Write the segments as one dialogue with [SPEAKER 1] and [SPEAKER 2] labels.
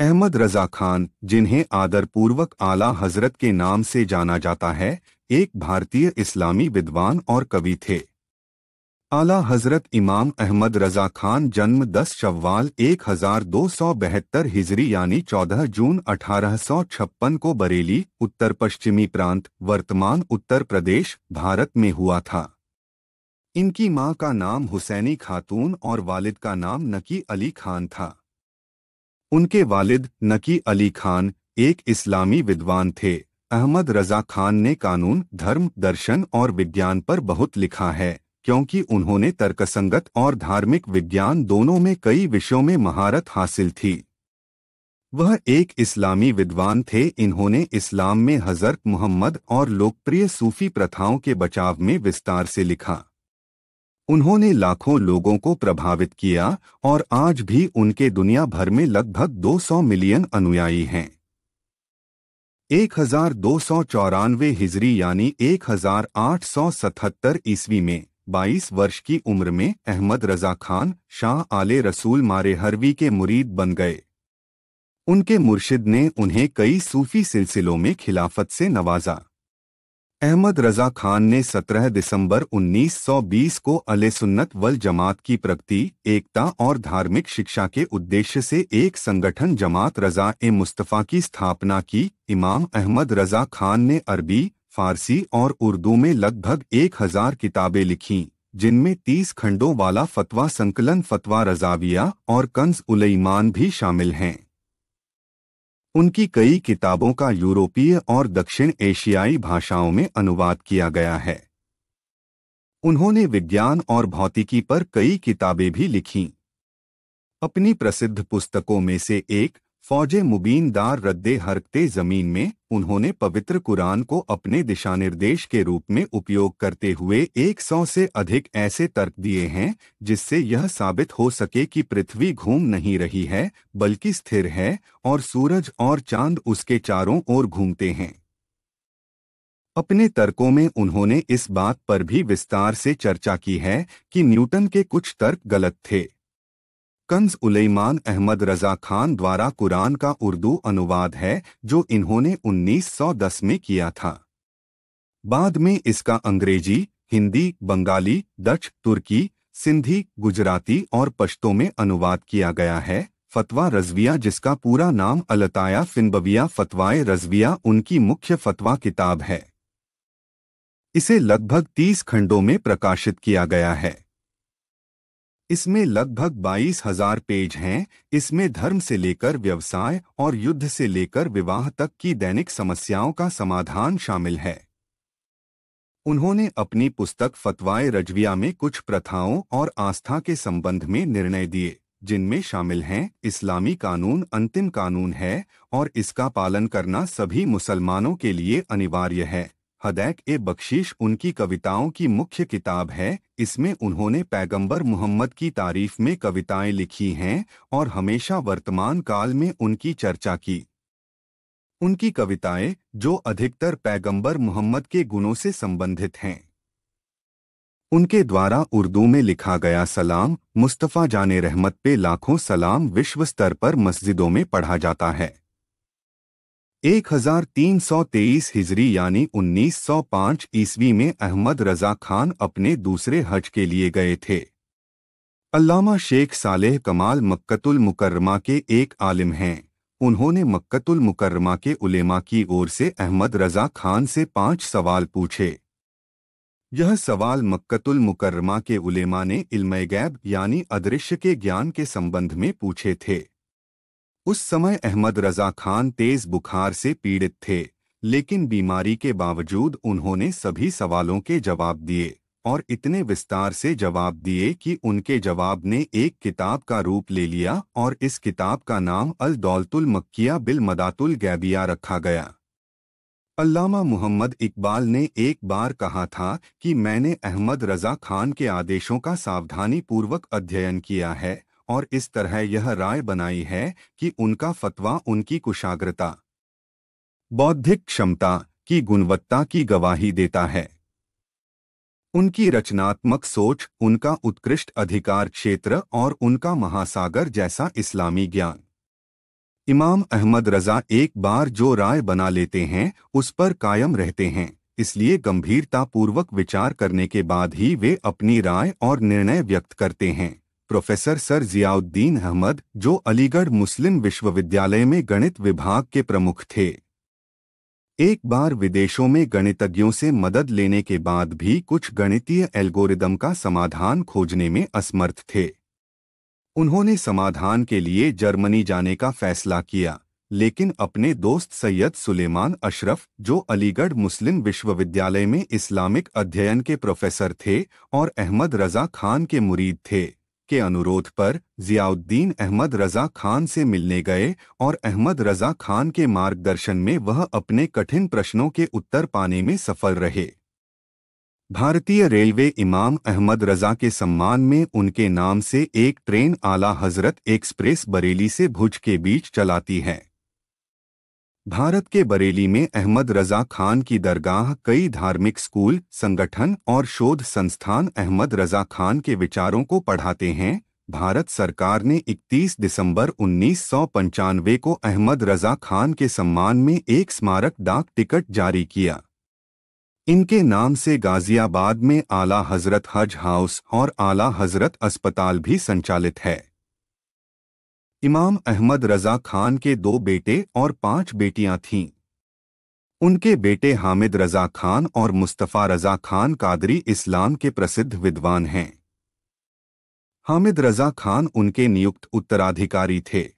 [SPEAKER 1] अहमद रज़ा खान, जिन्हें आदरपूर्वक आला हजरत के नाम से जाना जाता है, एक भारतीय इस्लामी विद्वान और कवि थे। आला हजरत इमाम अहमद रज़ा खान जन्म 10 शव्वाल 1272 हिजरी यानी 14 जून 1856 को बरेली, उत्तर पश्चिमी प्रांत, वर्तमान उत्तर प्रदेश, भारत में हुआ था। इनकी मां का नाम हुसैनी खातून और वालिद का नाम नकी अली खान था। उनके वालिद नकी अली खान एक इस्लामी विद्वान थे। अहमद रज़ा खान ने कानून, धर्म, दर्शन और विज्ञान पर बहुत लिखा है, क्योंकि उन्होंने तर्कसंगत और धार्मिक विज्ञान दोनों में कई विषयों में महारत हासिल थी। वह एक इस्लामी विद्वान थे। इन्होंने इस्लाम में हज़रत मुहम्मद और लोकप्रिय सूफी प्रथाओं के बचाव में विस्तार से लिखा। उन्होंने लाखों लोगों को प्रभावित किया और आज भी उनके दुनिया भर में लगभग 200 मिलियन अनुयायी हैं। 1294 हिजरी यानी 1877 ईस्वी में 22 वर्ष की उम्र में अहमद रज़ा खान शाह आले रसूल मारे हरवी के मुरीद बन गए। उनके मुर्शिद ने उन्हें कई सूफी सिलसिलों में खिलाफत से नवाजा। अहमद रज़ा खान ने 17 दिसंबर 1920 को अहले सुन्नत वल जमात की प्रगति, एकता और धार्मिक शिक्षा के उद्देश्य से एक संगठन जमात रज़ा-ए-मुस्तफ़ा की स्थापना की। इमाम अहमद रज़ा खान ने अरबी, फारसी और उर्दू में लगभग 1000 किताबें लिखीं, जिनमें 30 खंडों वाला फतवा संकलन फतवा रज़ाविया और कंज़-उल-ईमान भी शामिल हैं। उनकी कई किताबों का यूरोपीय और दक्षिण एशियाई भाषाओं में अनुवाद किया गया है। उन्होंने विज्ञान और भौतिकी पर कई किताबें भी लिखीं। अपनी प्रसिद्ध पुस्तकों में से एक, फौजे मुबीन दार रद्दे हरकते ज़मीन में, उन्होंने पवित्र कुरान को अपने दिशानिर्देश के रूप में उपयोग करते हुए 100 से अधिक ऐसे तर्क दिए हैं, जिससे यह साबित हो सके कि पृथ्वी घूम नहीं रही है, बल्कि स्थिर है और सूरज और चांद उसके चारों ओर घूमते हैं। अपने तर्कों में उन्होंने इस बात पर भी विस्तार से चर्चा की है कि न्यूटन के कुछ तर्क गलत थे। कंज़-उल-ईमान अहमद रज़ा खान द्वारा कुरान का उर्दू अनुवाद है, जो इन्होंने 1910 में किया था। बाद में इसका अंग्रेजी, हिंदी, बंगाली, डच, तुर्की, सिंधी, गुजराती और पश्तो में अनुवाद किया गया है। फतवा रज़विया, जिसका पूरा नाम अलताया फिनबविया फतवाए रज़विया, उनकी मुख्य फतवा किताब है। इसे लगभग 30 खंडों में प्रकाशित किया गया है। इसमें लगभग 22,000 पेज हैं। इसमें धर्म से लेकर व्यवसाय और युद्ध से लेकर विवाह तक की दैनिक समस्याओं का समाधान शामिल है। उन्होंने अपनी पुस्तक फतवाए रज़विया में कुछ प्रथाओं और आस्था के संबंध में निर्णय दिए, जिनमें शामिल हैं: इस्लामी कानून अंतिम कानून है और इसका पालन करना सभी मुसलमानों के लिए अनिवार्य है। हदैक-ए-बख्शीश उनकी कविताओं की मुख्य किताब है। इसमें उन्होंने पैगंबर मुहम्मद की तारीफ में कविताएं लिखी हैं और हमेशा वर्तमान काल में उनकी चर्चा की। उनकी कविताएं, जो अधिकतर पैगंबर मुहम्मद के गुणों से संबंधित हैं। उनके द्वारा उर्दू में लिखा गया सलाम मुस्तफ़ा जाने रहमत पे लाखों सलाम विश्व स्तर पर मस्जिदों में पढ़ा जाता है। 1323 हिजरी यानी 1905 ईस्वी में अहमद रज़ा खान अपने दूसरे हज के लिए गए थे। अल्लामा शेख सालेह कमाल मक्कतुल मुकर्रमा के एक आलिम हैं। उन्होंने मक्कतुल मुकर्रमा के उलेमा की ओर से अहमद रज़ा खान से 5 सवाल पूछे। यह सवाल मक्कतुल मुकर्रमा के उलेमा ने इल्म गैब यानी अदृश्य के ज्ञान के संबंध में पूछे थे। उस समय अहमद रज़ा खान तेज बुखार से पीड़ित थे, लेकिन बीमारी के बावजूद उन्होंने सभी सवालों के जवाब दिए और इतने विस्तार से जवाब दिए कि उनके जवाब ने एक किताब का रूप ले लिया और इस किताब का नाम अल दौलतुल मक्किया बिल मदातुल गैबिया रखा गया। अल्लामा मुहम्मद इकबाल ने एक बार कहा था कि मैंने अहमद रज़ा खान के आदेशों का सावधानीपूर्वक अध्ययन किया है और इस तरह यह राय बनाई है कि उनका फतवा उनकी कुशाग्रता, बौद्धिक क्षमता की गुणवत्ता की गवाही देता है। उनकी रचनात्मक सोच, उनका उत्कृष्ट अधिकार क्षेत्र और उनका महासागर जैसा इस्लामी ज्ञान। इमाम अहमद रजा एक बार जो राय बना लेते हैं उस पर कायम रहते हैं, इसलिए गंभीरतापूर्वक विचार करने के बाद ही वे अपनी राय और निर्णय व्यक्त करते हैं। प्रोफेसर सर जियाउद्दीन अहमद, जो अलीगढ़ मुस्लिम विश्वविद्यालय में गणित विभाग के प्रमुख थे, एक बार विदेशों में गणितज्ञों से मदद लेने के बाद भी कुछ गणितीय एल्गोरिदम का समाधान खोजने में असमर्थ थे। उन्होंने समाधान के लिए जर्मनी जाने का फैसला किया, लेकिन अपने दोस्त सैयद सुलेमान अशरफ, जो अलीगढ़ मुस्लिम विश्वविद्यालय में इस्लामिक अध्ययन के प्रोफेसर थे और अहमद रजा खान के मुरीद थे, के अनुरोध पर जियाउद्दीन अहमद रजा खान से मिलने गए और अहमद रजा खान के मार्गदर्शन में वह अपने कठिन प्रश्नों के उत्तर पाने में सफल रहे। भारतीय रेलवे इमाम अहमद रजा के सम्मान में उनके नाम से एक ट्रेन आला हजरत एक्सप्रेस बरेली से भुज के बीच चलाती है। भारत के बरेली में अहमद रजा खान की दरगाह, कई धार्मिक स्कूल, संगठन और शोध संस्थान अहमद रजा खान के विचारों को पढ़ाते हैं। भारत सरकार ने 31 दिसंबर 1995 को अहमद रजा खान के सम्मान में एक स्मारक डाक टिकट जारी किया। इनके नाम से गाजियाबाद में आला हजरत हज हाउस और आला हजरत अस्पताल भी संचालित है। इमाम अहमद रजा खान के 2 बेटे और 5 बेटियां थीं। उनके बेटे हामिद रजा खान और मुस्तफ़ा रजा खान कादरी इस्लाम के प्रसिद्ध विद्वान हैं। हामिद रजा खान उनके नियुक्त उत्तराधिकारी थे।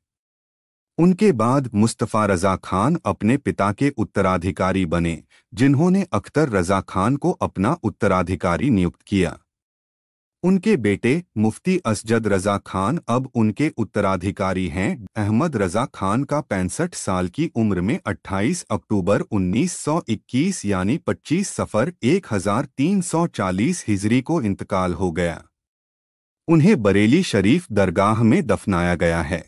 [SPEAKER 1] उनके बाद मुस्तफ़ा रजा खान अपने पिता के उत्तराधिकारी बने, जिन्होंने अख्तर रजा खान को अपना उत्तराधिकारी नियुक्त किया। उनके बेटे मुफ्ती असजद रजा खान अब उनके उत्तराधिकारी हैं। अहमद रजा खान का 65 साल की उम्र में 28 अक्टूबर 1921 यानी 25 सफ़र 1340 हिजरी को इंतकाल हो गया। उन्हें बरेली शरीफ दरगाह में दफनाया गया है।